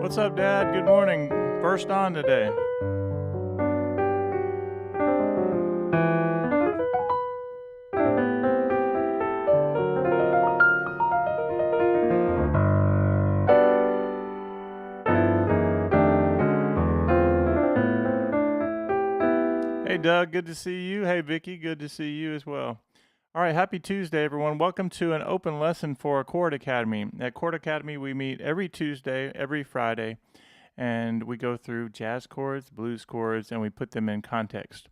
What's up, Dad? Good morning. First on today. Hey, Doug. Good to see you. Hey, Vicky. Good to see you as well. All right, happy Tuesday, everyone. Welcome to an open lesson for Chord Academy. At Chord Academy, we meet every Tuesday, every Friday, and we go through jazz chords, blues chords, and we put them in context.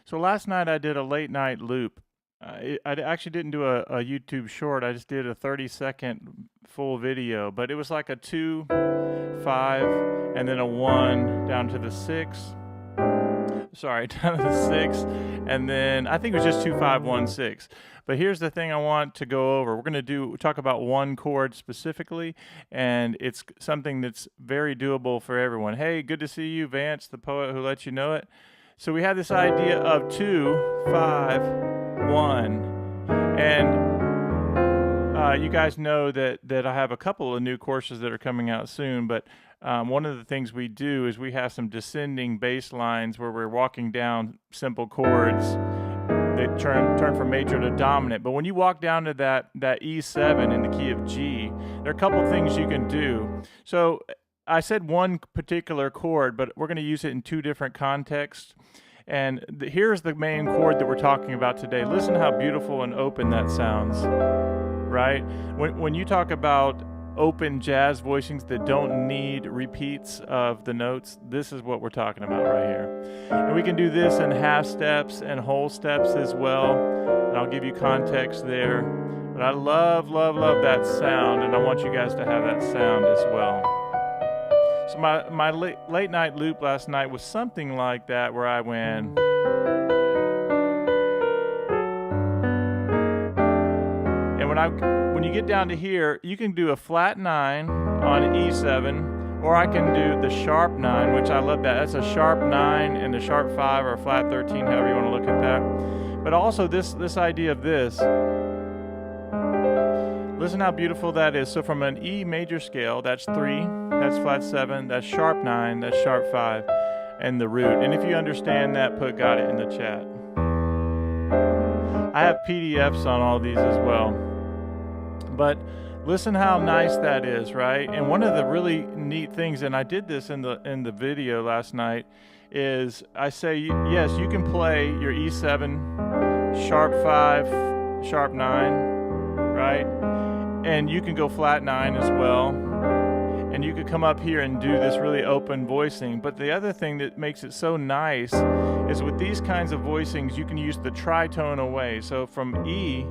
So last night I did a late night loop. I actually didn't do a YouTube short. I just did a 30-second full video, but it was like a 2, 5, and then a 1 down to the 6. Sorry, down to the 6, and then I think it was just 2, 5, 1, 6. But here's the thing I want to go over. We're going to talk about one chord specifically, and it's something that's very doable for everyone. Hey, good to see you, Vance, the poet who lets you know it. So we have this idea of 2, 5, 1, and you guys know that I have a couple of new courses that are coming out soon, but one of the things we do is we have some descending bass lines where we're walking down simple chords that turn from major to dominant. But when you walk down to that E7 in the key of G, there are a couple things you can do. So I said one particular chord, but we're going to use it in two different contexts. And here's the main chord that we're talking about today. Listen how beautiful and open that sounds, right? When you talk about open jazz voicings that don't need repeats of the notes, this is what we're talking about right here. And we can do this in half steps and whole steps as well, and I'll give you context there. But I love that sound, and I want you guys to have that sound as well. So my late night loop last night was something like that, where I went, and when you get down to here, you can do a flat 9 on E7, or I can do the sharp 9, which I love that. That's a sharp 9 and a sharp 5 or a flat 13, however you want to look at that. But also this idea of this. Listen how beautiful that is. So from an E major scale, that's 3, that's flat 7, that's sharp 9, that's sharp 5, and the root. And if you understand that, put got it in the chat. I have PDFs on all these as well. But listen how nice that is, right? And one of the really neat things, and I did this in the video last night, is I say, yes, you can play your E7, sharp 5, sharp 9, right? And you can go flat 9 as well. And you could come up here and do this really open voicing. But the other thing that makes it so nice is with these kinds of voicings, you can use the tritone away. So from E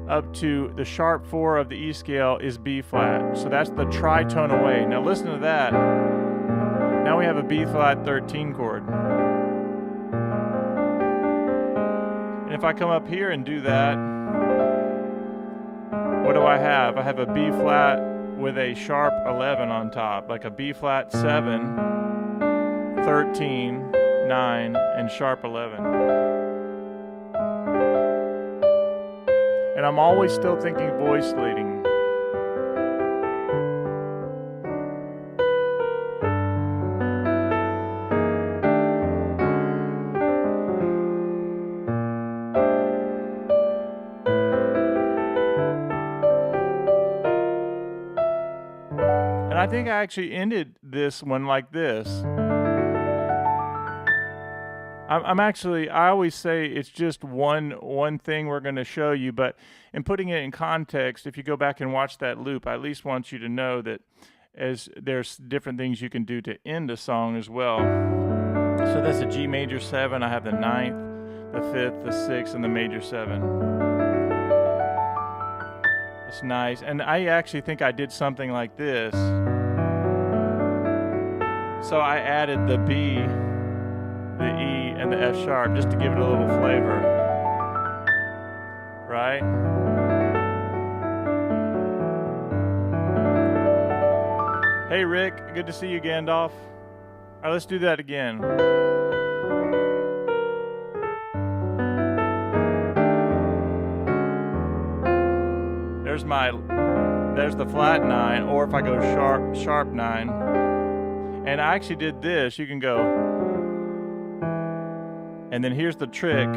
up to the sharp 4 of the E scale is B flat. So that's the tritone away. Now listen to that. Now we have a B flat 13 chord. And if I come up here and do that, what do I have? I have a B flat with a sharp 11 on top, like a B flat 7, 13, 9, and sharp 11. And I'm always still thinking voice leading. And I think I actually ended this one like this. I always say it's just one thing we're going to show you, but in putting it in context, if you go back and watch that loop, I at least want you to know that as there's different things you can do to end a song as well. So that's a G major 7. I have the 9th, the 5th, the 6th, and the major 7. It's nice. And I actually think I did something like this. So I added the B, the E, and the F sharp just to give it a little flavor, right? Hey Rick, good to see you, Gandalf. All right, let's do that again. There's the flat 9, or if I go sharp 9, And I actually did this. You can go, and then here's the trick.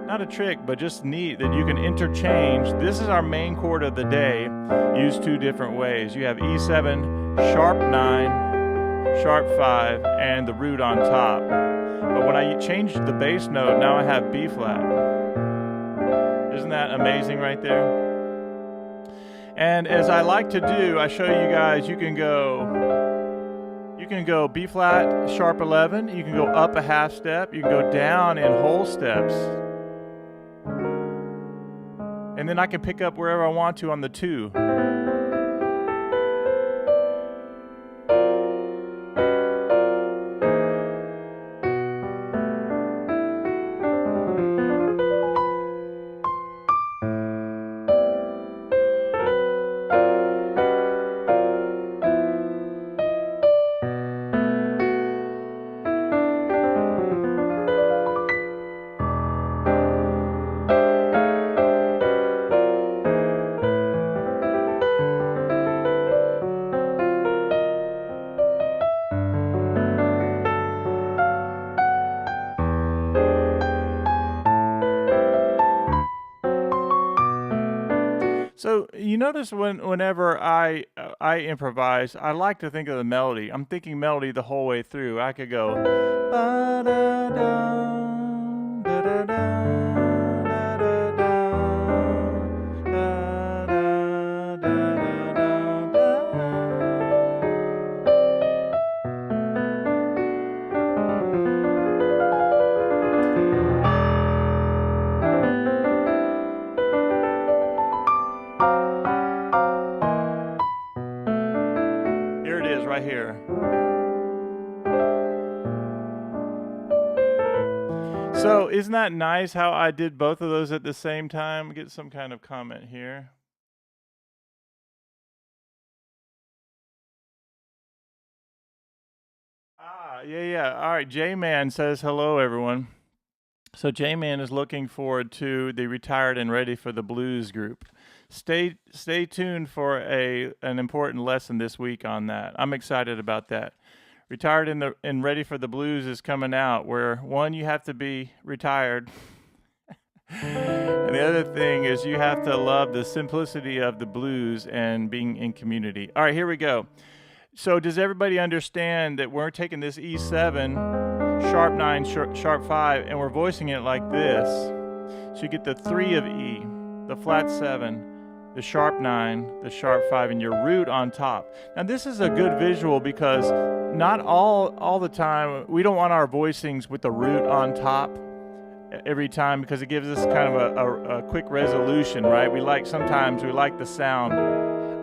Not a trick, but just neat that you can interchange. This is our main chord of the day, used two different ways. You have E7, sharp 9, sharp 5, and the root on top. But when I changed the bass note, now I have B flat. Isn't that amazing right there? And as I like to do, I show you guys, you can go B flat, sharp 11, you can go up a half step, you can go down in whole steps. And then I can pick up wherever I want to on the 2. So you notice whenever I improvise, I like to think of the melody. I'm thinking melody the whole way through. I could go ba da da da da da da da da da da da. Here it is, right here. So isn't that nice how I did both of those at the same time? Get some kind of comment here. Yeah. All right, J-Man says hello, everyone. So J-Man is looking forward to the Retired and Ready for the Blues group. Stay tuned for an important lesson this week on that. I'm excited about that. Retired and Ready for the Blues is coming out, where one, you have to be retired. And the other thing is you have to love the simplicity of the blues and being in community. All right, here we go. So does everybody understand that we're taking this E7, sharp 9, sharp 5, and we're voicing it like this? So you get the 3 of E, the flat 7, the sharp 9, the sharp 5, and your root on top. Now this is a good visual because not all the time, we don't want our voicings with the root on top every time, because it gives us kind of a quick resolution, right? Sometimes we like the sound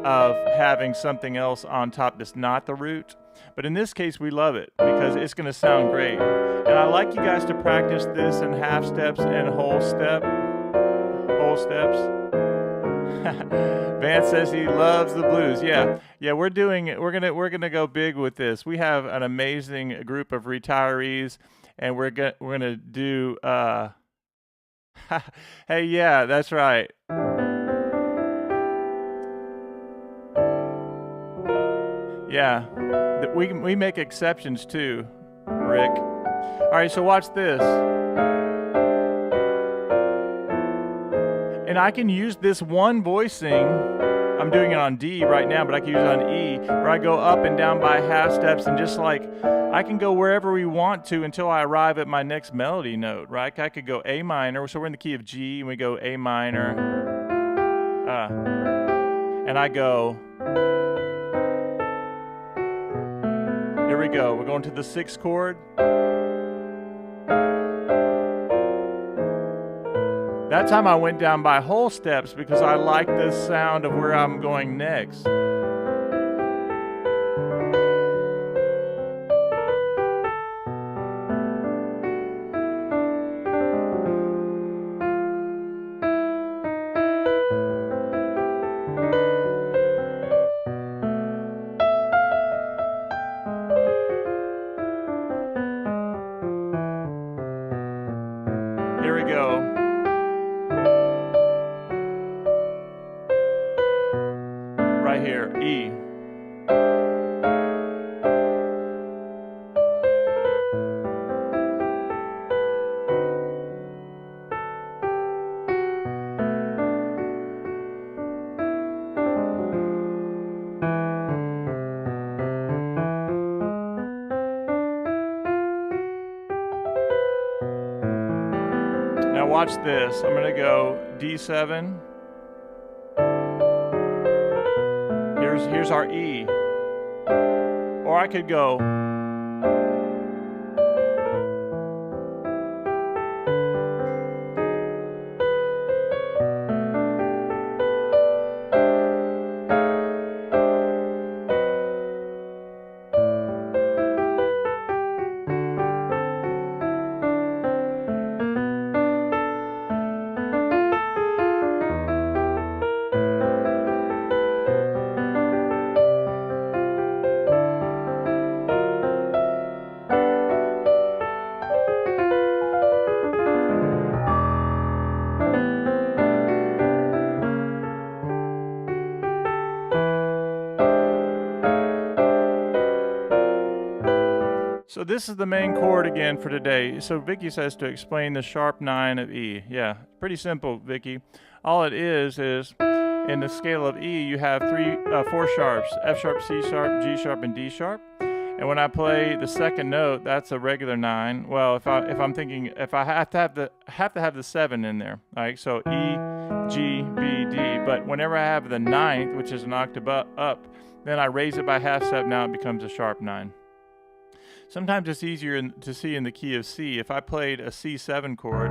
of having something else on top that's not the root. But in this case, we love it because it's going to sound great. And I like you guys to practice this in half steps and whole steps. Vance says he loves the blues. Yeah, we're gonna go big with this. We have an amazing group of retirees, and we're gonna do. Hey, yeah, that's right. Yeah, we make exceptions too, Rick. All right, so watch this. And I can use this one voicing. I'm doing it on D right now, but I can use it on E, where I go up and down by half steps, and just like I can go wherever we want to until I arrive at my next melody note, right? I could go A minor, so we're in the key of G, and we go A minor, and I go. Here we go. We're going to the 6th chord. That time I went down by whole steps because I like the sound of where I'm going next. Here we go. Right here, E. watch this. I'm gonna go D7. Here's our E. Or I could go So this is the main chord again for today. So Vicky says to explain the sharp 9 of E. Yeah, pretty simple, Vicky. All it is in the scale of E, you have four sharps: F sharp, C sharp, G sharp, and D sharp. And when I play the second note, that's a regular 9. Well, if I have to have the 7 in there, right? So E, G, B, D. But whenever I have the 9th, which is an octave up, then I raise it by half step. Now it becomes a sharp 9. Sometimes it's easier to see in the key of C. If I played a C7 chord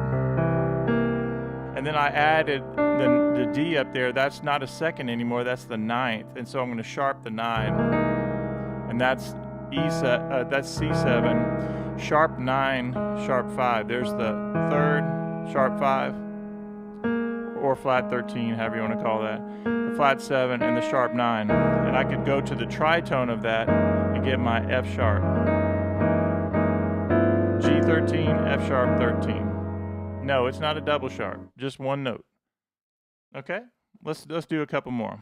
and then I added the D up there, that's not a second anymore, that's the 9th. And so I'm going to sharp the 9. And that's C7, sharp 9, sharp 5. There's the 3rd, sharp 5, or flat 13, however you want to call that. The flat 7 and the sharp 9. And I could go to the tritone of that and get my F sharp. G13, F sharp 13. No, it's not a double sharp, just one note. Okay, let's do a couple more.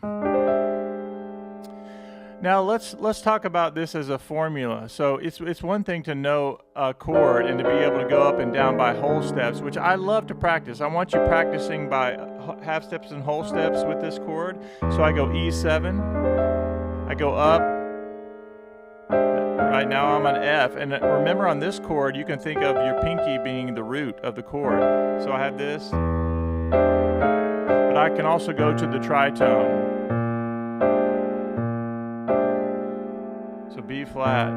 Now let's talk about this as a formula. So it's one thing to know a chord and to be able to go up and down by whole steps, which I love to practice. I want you practicing by half steps and whole steps with this chord. So I go E7, I go up. Right now I'm on F, and remember on this chord you can think of your pinky being the root of the chord. So I have this, but I can also go to the tritone. So B flat.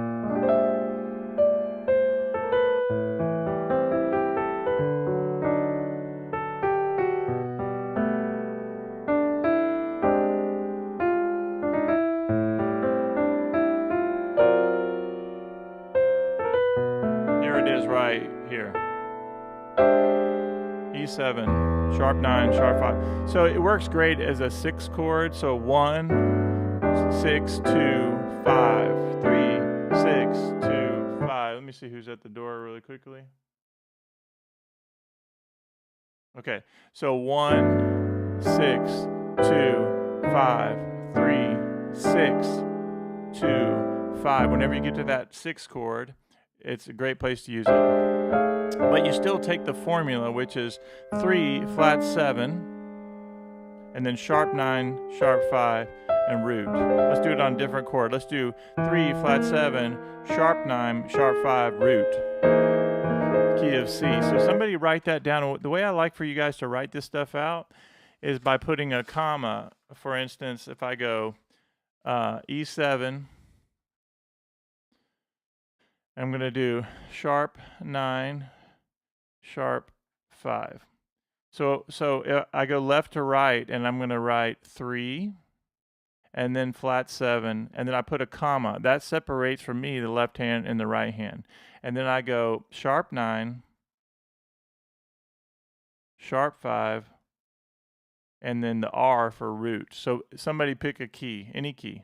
Right here. E7, sharp 9, sharp 5. So it works great as a 6 chord. So 1, 6, 2, 5, 3, 6, 2, 5. Let me see who's at the door really quickly. Okay, so 1, 6, 2, 5, 3, 6, 2, 5. Whenever you get to that 6 chord, it's a great place to use it. But you still take the formula, which is 3, flat 7, and then sharp 9, sharp 5, and root. Let's do it on a different chord. Let's do 3, flat 7, sharp 9, sharp 5, root. Key of C. So somebody write that down. The way I like for you guys to write this stuff out is by putting a comma. For instance, if I go E7, I'm going to do sharp 9, sharp 5. So I go left to right, and I'm going to write 3, and then flat 7, and then I put a comma. That separates from me the left hand and the right hand. And then I go sharp 9, sharp 5, and then the R for root. So somebody pick a key, any key.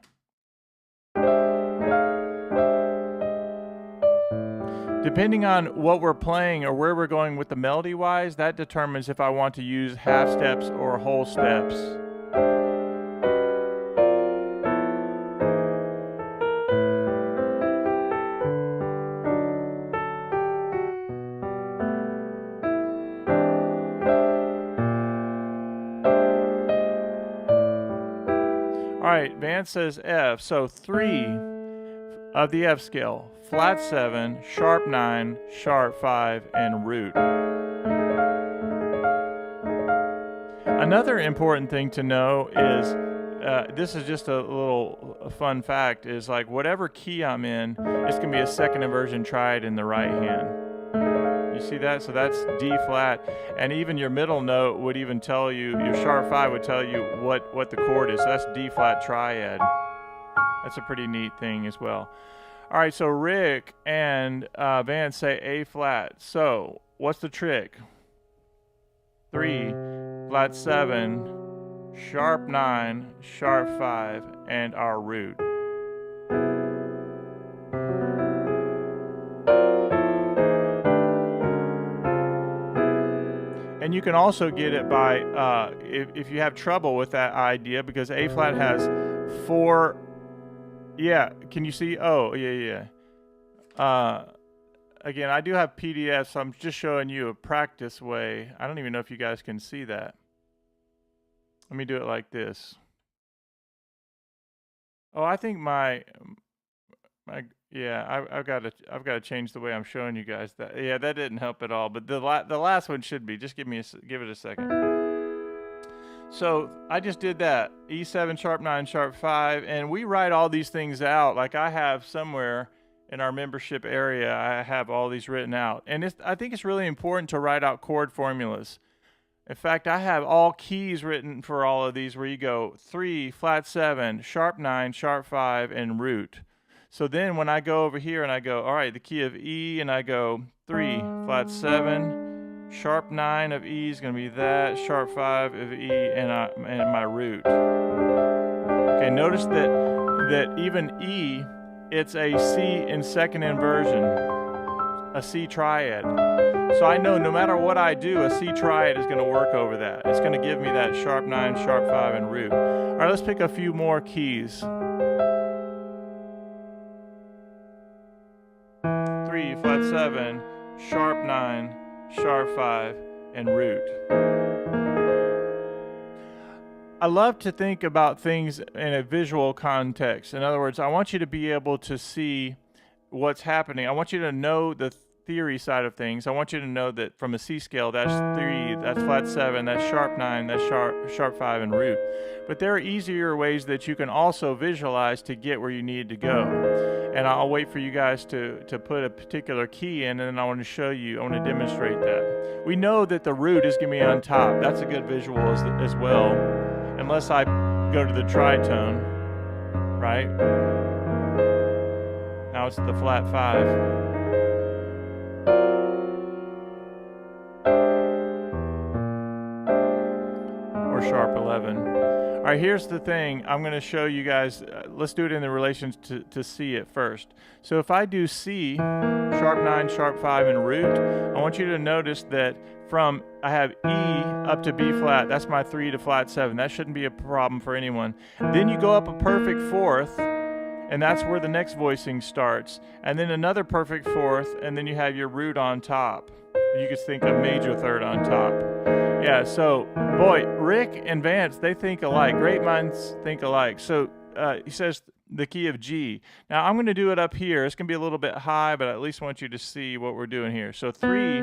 Depending on what we're playing or where we're going with the melody wise, that determines if I want to use half steps or whole steps. All right, Vance says F, so 3 of the F scale, flat 7, sharp 9, sharp 5, and root. Another important thing to know is, this is just a little fun fact, is like whatever key I'm in, it's going to be a second inversion triad in the right hand. You see that? So that's D flat, and even your middle note would even tell you, your sharp 5 would tell you what the chord is. So that's D flat triad. That's a pretty neat thing as well. All right, so Rick and Vance say A flat. So what's the trick? 3, flat 7, sharp 9, sharp 5, and our root. And you can also get it by, if you have trouble with that idea, because A flat has 4, yeah, can you see? Oh, yeah. Again, I do have PDFs, so I'm just showing you a practice way. I don't even know if you guys can see that. Let me do it like this. Oh, I think yeah, I've got to change the way I'm showing you guys that. Yeah, that didn't help at all. But the last one should be. Just give it a second. So I just did that. E7, sharp 9, sharp 5, and we write all these things out. Like I have somewhere in our membership area, I have all these written out. And I think it's really important to write out chord formulas. In fact, I have all keys written for all of these, where you go 3, flat 7, sharp 9, sharp 5, and root. So then when I go over here and I go, all right, the key of E, and I go 3, flat 7, sharp 9 of E is going to be that, sharp 5 of E, and my root. Okay, notice that even E, it's a C in second inversion, a C triad. So I know no matter what I do, a C triad is going to work over that. It's going to give me that sharp 9, sharp 5, and root. All right, let's pick a few more keys. 3, flat 7, sharp 9, sharp 5, and root. I love to think about things in a visual context. In other words, I want you to be able to see what's happening. I want you to know the theory side of things. I want you to know that from a C scale, that's 3, that's flat 7, that's sharp 9, that's sharp 5, and root. But there are easier ways that you can also visualize to get where you need to go. And I'll wait for you guys to put a particular key in, and then I want to show you, I want to demonstrate that. We know that the root is going to be on top. That's a good visual as well, unless I go to the tritone, right? Now it's the flat 5. Or sharp 11. All right, here's the thing. I'm going to show you guys. Let's do it in the relations to C at first. So if I do C, sharp 9, sharp 5, and root, I want you to notice that from I have E up to B flat. That's my 3 to flat 7. That shouldn't be a problem for anyone. Then you go up a perfect fourth, and that's where the next voicing starts. And then another perfect fourth, and then you have your root on top. You could think a major third on top. Yeah, so, boy, Rick and Vance, they think alike. Great minds think alike. So he says the key of G. Now, I'm going to do it up here. It's going to be a little bit high, but I at least want you to see what we're doing here. So 3,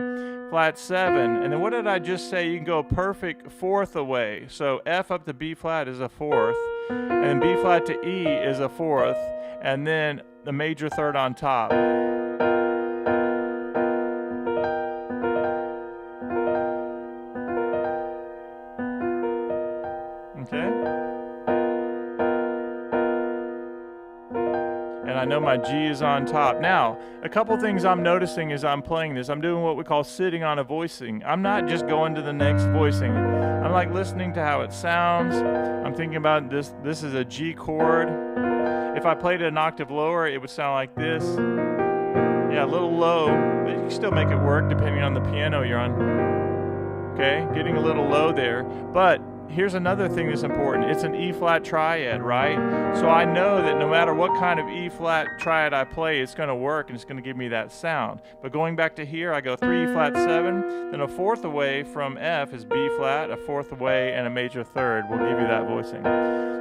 flat 7. And then what did I just say? You can go a perfect fourth away. So F up to B flat is a fourth. And then B flat to E is a fourth. And then the major third on top. Okay? And I know my G is on top. Now, a couple things I'm noticing as I'm playing this. I'm doing what we call sitting on a voicing. I'm not just going to the next voicing. I'm like listening to how it sounds. I'm thinking about this. This is a G chord. If I played it an octave lower, it would sound like this. Yeah, a little low, but you can still make it work depending on the piano you're on. Okay, getting a little low there. But here's another thing that's important. It's an E flat triad, right? So I know that no matter what kind of E flat triad I play, it's going to work and it's going to give me that sound. But going back to here, I go 3, flat 7, then a fourth away from F is B flat, a fourth away, and a major third will give you that voicing.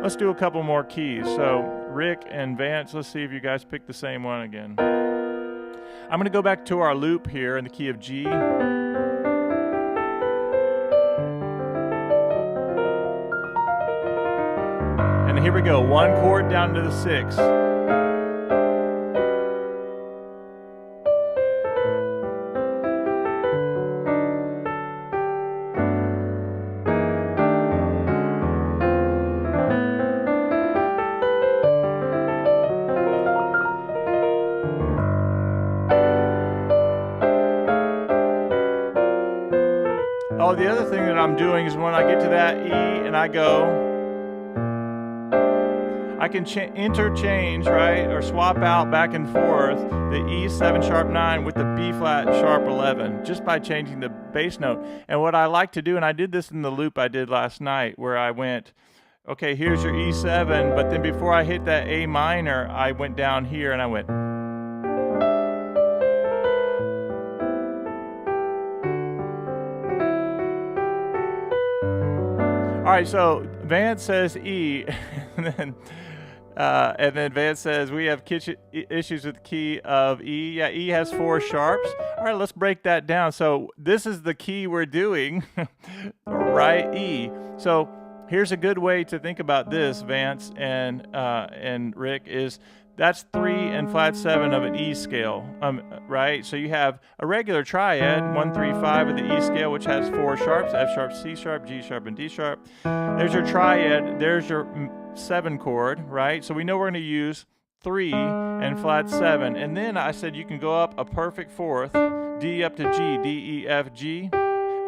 Let's do a couple more keys. So Rick and Vance, let's see if you guys pick the same one again. I'm going to go back to our loop here in the key of G. here we go. One chord down to the 6. Oh, the other thing that I'm doing is when I get to that E and I can interchange, right, or swap out back and forth the E7 sharp 9 with the B flat sharp 11 just by changing the bass note. And what I like to do, and I did this in the loop I did last night, where I went, okay, here's your E7, but then before I hit that A minor, I went down here and I went. All right, so Vance says E, and then Vance says we have issues with the key of E. Yeah, E has 4 sharps. All right, let's break that down. So this is the key we're doing, right? E. So here's a good way to think about this, Vance and Rick, is that's 3 and flat 7 of an E scale, right? So you have a regular triad, 1, 3, 5 of the E scale, which has 4 sharps, F sharp, C sharp, G sharp, and D sharp. There's your triad, there's your 7 chord, right? So we know we're going to use 3 and flat 7. And then I said you can go up a perfect fourth, D up to G, D, E, F, G.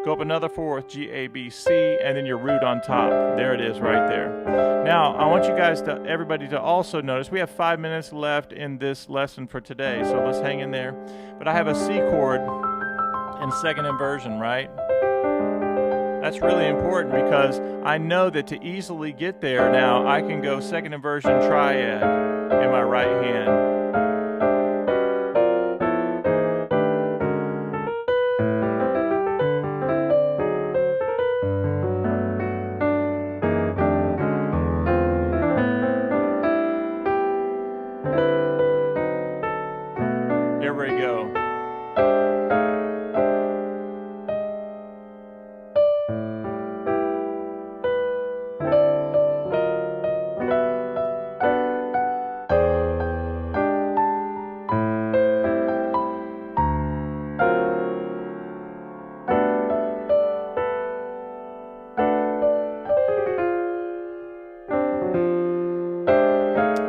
Go up another fourth, G, A, B, C, and then your root on top. There it is right there. Now, I want you guys everybody to also notice, we have 5 minutes left in this lesson for today, so let's hang in there. But I have a C chord in second inversion, right? That's really important because I know that to easily get there now, I can go second inversion triad in my right hand. Here we go.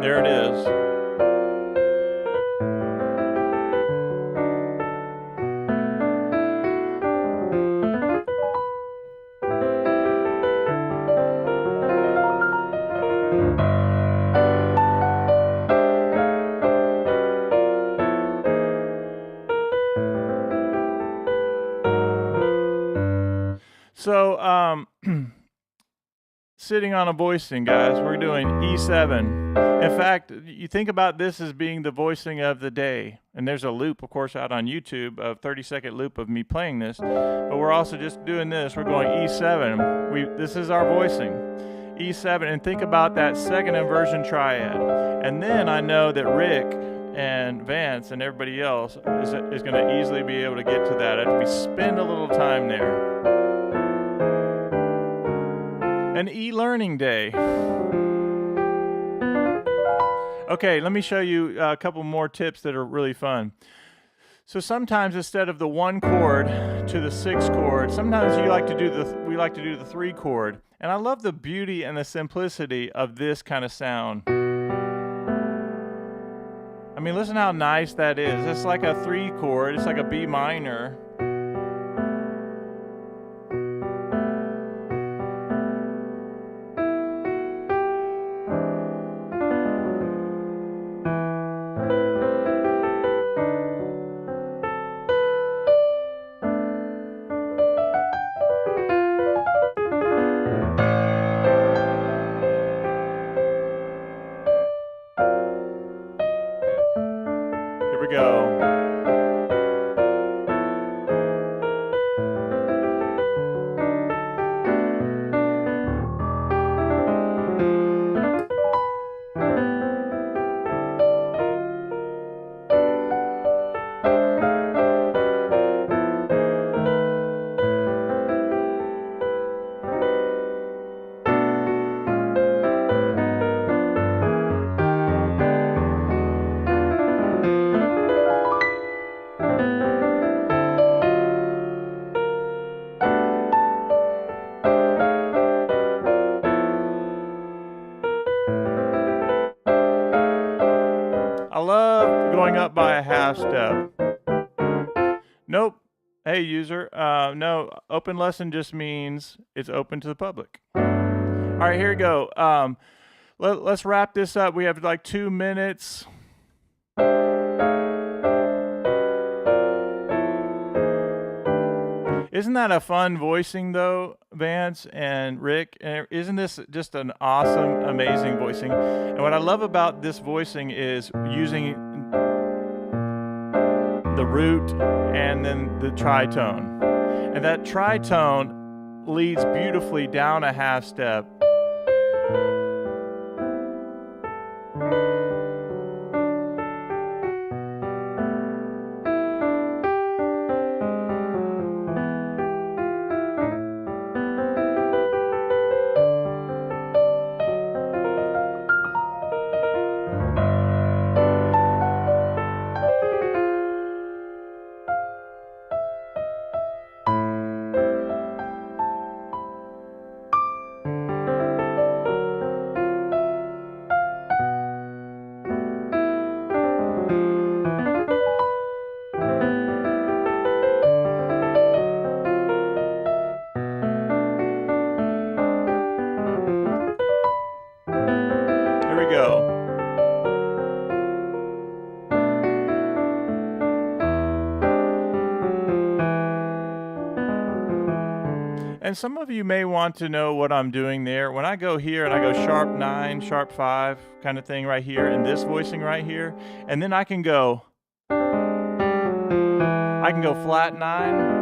There it is. So, sitting on a voicing, guys, we're doing E7. In fact, you think about this as being the voicing of the day. And there's a loop, of course, out on YouTube, a 30-second loop of me playing this. But we're also just doing this. We're going E7. This is our voicing. E7. And think about that second inversion triad. And then I know that Rick and Vance and everybody else is going to easily be able to get to that after we spend a little time there. An e-learning day. Okay, let me show you a couple more tips that are really fun. So sometimes instead of the 1 chord to the 6 chord, sometimes we like to do the 3 chord. And I love the beauty and the simplicity of this kind of sound. I mean, listen how nice that is. It's like a 3 chord. It's like a B minor. Here we go. a half step. Nope. Hey, user. No, open lesson just means it's open to the public. All right, here we go. Let's wrap this up. We have like 2 minutes. Isn't that a fun voicing though, Vance and Rick? And isn't this just an awesome, amazing voicing? And what I love about this voicing is using the root and then the tritone. And that tritone leads beautifully down a half step. Go. And some of you may want to know what I'm doing there. When I go here and I go sharp 9, sharp 5 kind of thing right here, and this voicing right here, and then I can go flat 9.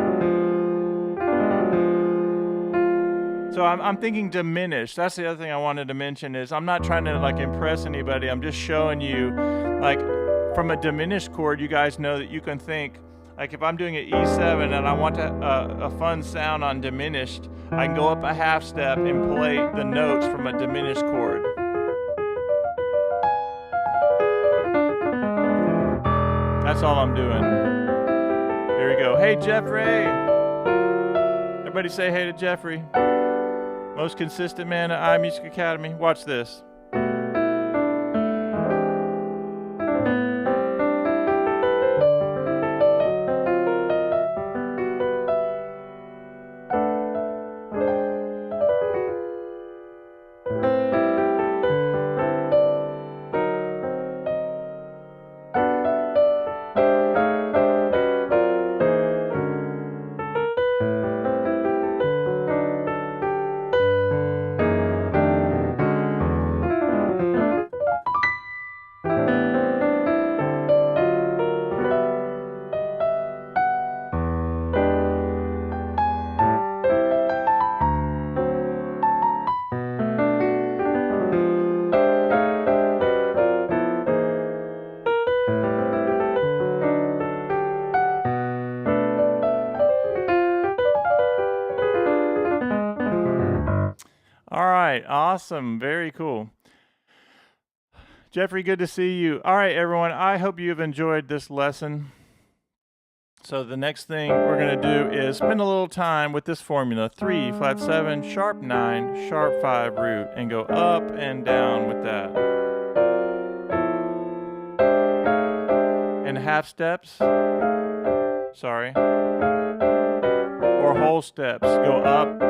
So I'm thinking diminished. That's the other thing I wanted to mention is I'm not trying to like impress anybody. I'm just showing you like from a diminished chord, you guys know that you can think like if I'm doing an E7 and I want a fun sound on diminished, I can go up a half step and play the notes from a diminished chord. That's all I'm doing. Here we go. Hey, Jeffrey. Everybody say hey to Jeffrey. Most consistent man at iMusicAcademy. Watch this. All right, awesome, very cool. Jeffrey, good to see you. All right, everyone, I hope you've enjoyed this lesson. So the next thing we're going to do is spend a little time with this formula, 3, flat 7, sharp 9, sharp 5 root, and go up and down with that. And half steps, sorry, or whole steps, go up.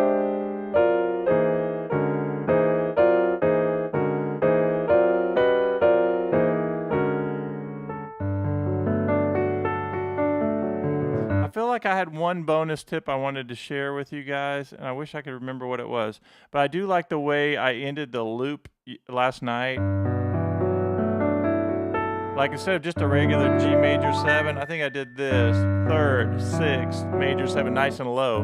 I feel like I had one bonus tip I wanted to share with you guys, and I wish I could remember what it was. But I do like the way I ended the loop last night. Like instead of just a regular G major 7, I think I did this. 3rd, 6th, major 7, nice and low.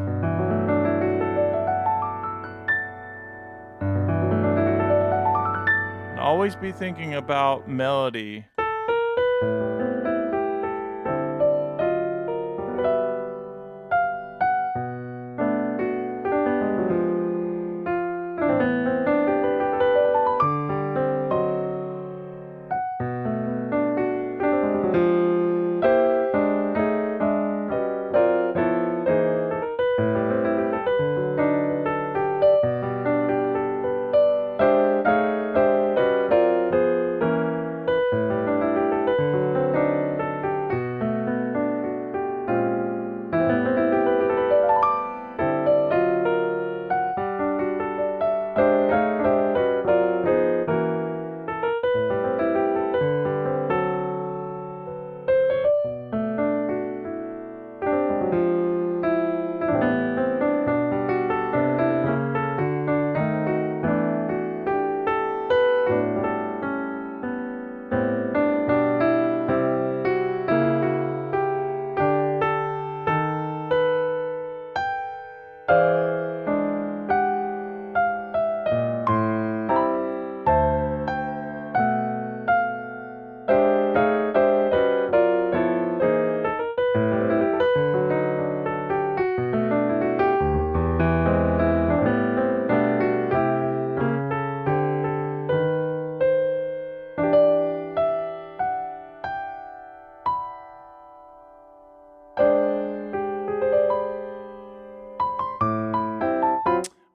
And always be thinking about melody.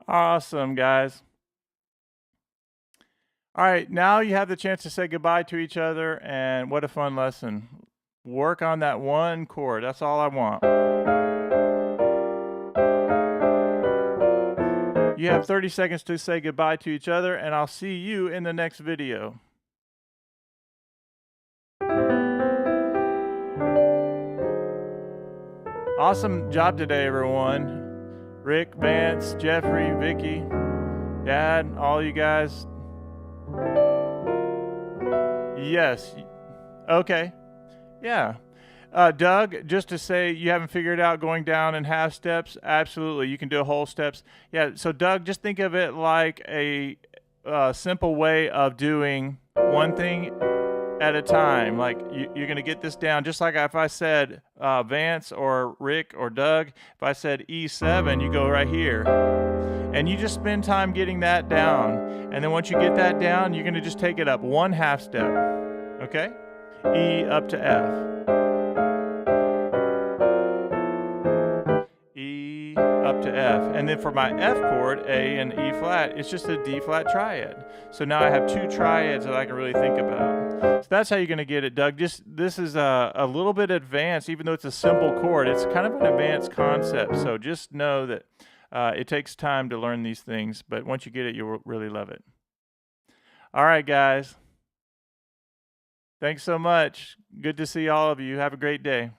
Awesome, guys. All right, now you have the chance to say goodbye to each other, and what a fun lesson. Work on that one chord. That's all I want. You have 30 seconds to say goodbye to each other, and I'll see you in the next video. Awesome job today, everyone. Rick, Vance, Jeffrey, Vicky, Dad, all you guys. Yes. Okay. Yeah. Doug, just to say you haven't figured out going down in half steps, absolutely. You can do whole steps. Yeah, so Doug, just think of it like a simple way of doing one thing at a time. Like you're going to get this down. Just like if I said Vance or Rick or Doug, if I said E7, you go right here. And you just spend time getting that down. And then once you get that down, you're going to just take it up one half step. Okay? E up to F. E up to F. And then for my F chord, A and E flat, it's just a D flat triad. So now I have two triads that I can really think about. So that's how you're going to get it, Doug. This is a little bit advanced, even though it's a simple chord. It's kind of an advanced concept. So just know that it takes time to learn these things, but once you get it, you'll really love it. All right, guys. Thanks so much. Good to see all of you. Have a great day.